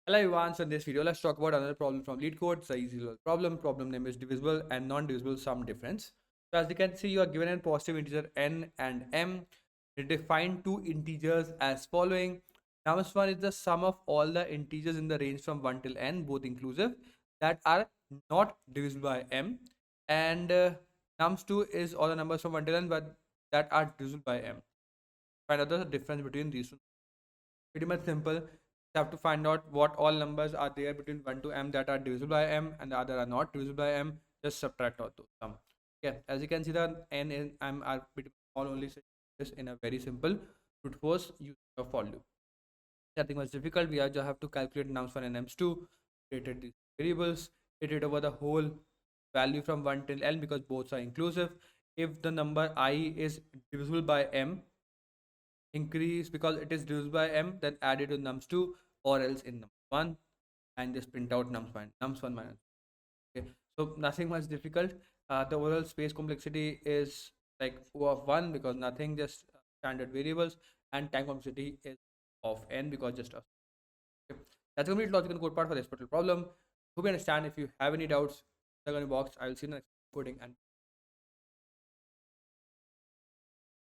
Hello everyone, so in this video let's talk about another problem from LeetCode. It's an easy little problem. Problem name is divisible and non-divisible sum difference. So as you can see, you are given a positive integer n and m. You define two integers as following. Nums 1 is the sum of all the integers in the range from 1 till n, both inclusive, that are not divisible by m. And nums 2 is all the numbers from 1 till n but that are divisible by m. Find out the difference between these two. Pretty much simple. You have to find out what all numbers are there between 1 to m that are divisible by m and the other are not divisible by m. Just subtract all those sum. Okay, as you can see, the n and m are pretty small only. So this in a very simple brute force using a for loop. Nothing much difficult. We just have to calculate nums 1 and nums 2, created these variables, iterate over the whole value from 1 till n because both are inclusive. If the number I is divisible by m, increase because it is divisible by m, then add it to nums2 or else in nums1 and just print out nums1 minus. Okay, so nothing much difficult. The overall space complexity is like O of 1 because nothing, just standard variables, and time complexity is of n because just a. Okay. That's the complete logical code part for this particular problem. Hope you understand. If you have any doubts, in the comment box. I will see you in the next coding and